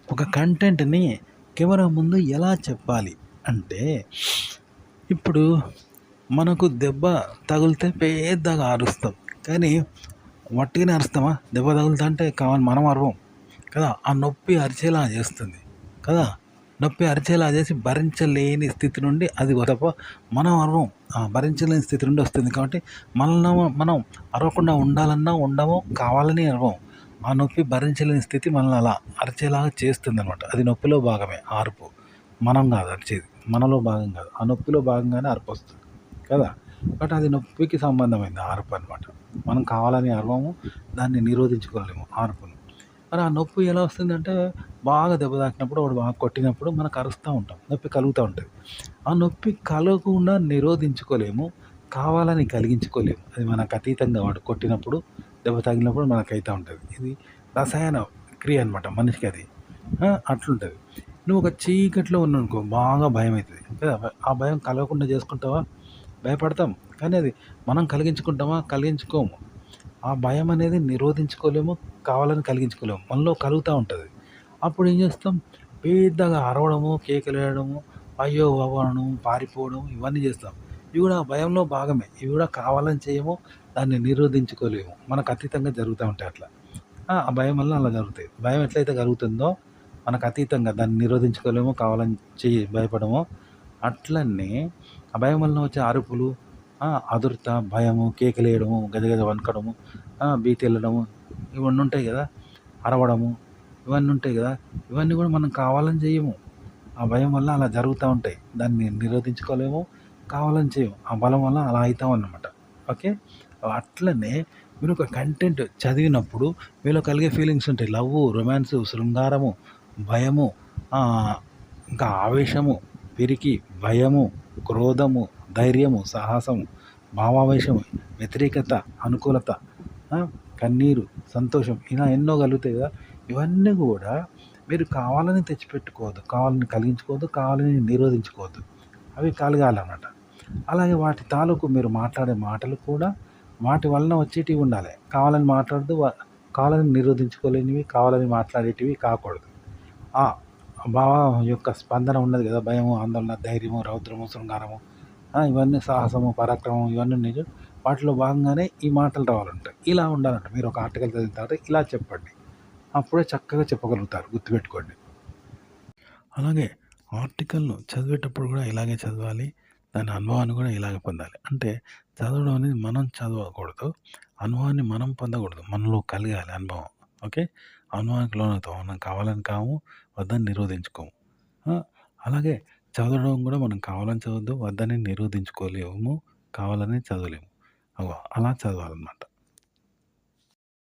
ఒక కంటెంట్‌ని కెమెరా ముందు ఎలా చెప్పాలి అంటే, ఇప్పుడు మనకు దెబ్బ తగిలితే పెద్దగా అరుస్తాం. కానీ వట్టిగానే అరుస్తామా? దెబ్బ తగులుతంటే కావాలి మనం అరవం కదా! ఆ నొప్పి అరిచేలా చేస్తుంది కదా! నొప్పి అరిచేలా చేసి భరించలేని స్థితి నుండి అది తప్ప మనం అరవం. ఆ భరించలేని స్థితి నుండి వస్తుంది కాబట్టి మనల్ని మనం అరవకుండా ఉండాలన్నా ఉండము, కావాలని అరవం. ఆ నొప్పి భరించలేని స్థితి మనల్ని అలా అరిచేలాగా చేస్తుందనమాట. అది నొప్పిలో భాగమే ఆ అరుపు. మనం కాదు అరిచేది. మనలో భాగం కాదు. ఆ నొప్పిలో భాగంగానే అరుపొస్తుంది కదా! బట్ అది నొప్పికి సంబంధమైంది ఆ అరుపు అనమాట. మనం కావాలని అరవము. దాన్ని నిరోధించుకోలేము ఆ అరుపుని. మరి ఆ నొప్పి ఎలా వస్తుందంటే బాగా దెబ్బ తాకినప్పుడు, వాడు బాగా కొట్టినప్పుడు మనకు అరుస్తూ ఉంటాం. నొప్పి కలుగుతూ ఉంటది. ఆ నొప్పి కలగకుండా నిరోధించుకోలేము. కావాలని కలిగించుకోలేము. అది మనకు అతీతంగా వాడు కొట్టినప్పుడు, దెబ్బ తగిలినప్పుడు మనకైతా ఉంటది. ఇది రసాయన క్రియ అనమాట మనిషికి అది. అట్లుంటది. నువ్వు ఒక చీకట్లో ఉన్నావనుకో బాగా భయమైతది కదా! ఆ భయం కలగకుండా చేసుకుంటావా? భయపడతాం. కానీ అది మనం కలిగించుకుంటామా? కలిగించుకోము. ఆ భయం అనేది నిరోధించుకోలేము. కావాలని కలిగించుకోలేము. మనలో కలుగుతా ఉంటది. అప్పుడు ఏం చేస్తాం? పెద్దగా అరవడము, కేకలేయడము, అయ్యో! బాబోయ్! అనడం, పారిపోవడం ఇవన్నీ చేస్తాం. ఇవి కూడా ఆ భయంలో భాగమే. ఇవి కూడా కావాలని చేయము. దాన్ని నిరోధించుకోలేము. మనకు అతీతంగా జరుగుతా ఉంటాయి అట్లా. ఆ భయం వల్ల అలా జరుగుతాయి. భయం ఎట్లయితే కలుగుతుందో మనకు అతీతంగా దాన్ని నిరోధించుకోలేము. కావాలని భయపడము. అట్లనే ఆ భయం వలన వచ్చే అరుపులు, ఆదుర్త, భయము, కేకలేయడము, గజగజ వణకడము, భీతెళ్ళడము ఇవన్నీ ఉంటాయి గదా! అరవడము ఇవన్నీ ఉంటాయి గదా! ఇవన్నీ గూడా మనం కావాలని జెయ్యము. ఆ భయం వల్ల అలా జరుగుతా ఉంటాయి. దాన్ని నిరోధించుకోలేము. కావాలని చేయము. ఆ బలం వల్ల అలా అయితామన్నమాట. ఓకే. అట్లనే మీరు ఒక కంటెంట్ చదివినప్పుడు మీలో కలిగే ఫీలింగ్స్ ఉంటాయి. లవ్వు, రొమాన్సు, శృంగారము, భయము, ఇంకా ఆవేశము, పిరికి, భయము, క్రోధము, ధైర్యము, సాహసము, భావావేశము, వ్యతిరేకత, అనుకూలత, ఆ! కన్నీరు, సంతోషం ఇలా ఎన్నో కలుగుతాయి కదా! ఇవన్నీ కూడా మీరు కావాలని తెచ్చిపెట్టుకోవద్దు. కావాలని కలిగించుకోవద్దు. కావాలని నిరోధించుకోవద్దు. అవి కలగాలన్నమాట. అలాగే వాటి తాలూకు మీరు మాట్లాడే మాటలు కూడా వాటి వలన వచ్చేటివి ఉండాలి. కావాలని మాట్లాడద్దు. కావాలని నిరోధించుకోలేనివి, కావాలని మాట్లాడేటివి కాకూడదు. ఆ భావం యొక్క స్పందన ఉన్నది కదా! భయము, ఆందోళన, ధైర్యము, రౌద్రము, శృంగారము, ఇవన్నీ సాహసము, పరాక్రమం ఇవన్నీ ఉన్నాయి. వాటిలో భాగంగానే ఈ మాటలు రావాలంట. ఇలా ఉండాలంట. మీరు ఒక ఆర్టికల్ చదివిన తర్వాత ఇలా చెప్పండి. అప్పుడే చక్కగా చెప్పగలుగుతారు. గుర్తుపెట్టుకోండి. అలాగే ఆర్టికల్‌ను చదివేటప్పుడు కూడా ఇలాగే చదవాలి. దాని అనుభవాన్ని కూడా ఇలాగే పొందాలి. అంటే చదవడం అనేది మనం చదవకూడదు. అనుభవాన్ని మనం పొందకూడదు. మనలో కలగాలి అనుభవం. ఓకే. అనుభవానికి లోనవుతాం. మనం కావాలని కాము, వద్దని నిరోధించుకోము. ఆ! అలాగే చదవడం కూడా మనం కావాలని చదవద్దు, వద్దని నిరోధించుకోలేము, కావాలని చదవలేము. అలా చదవాలన్నమాట.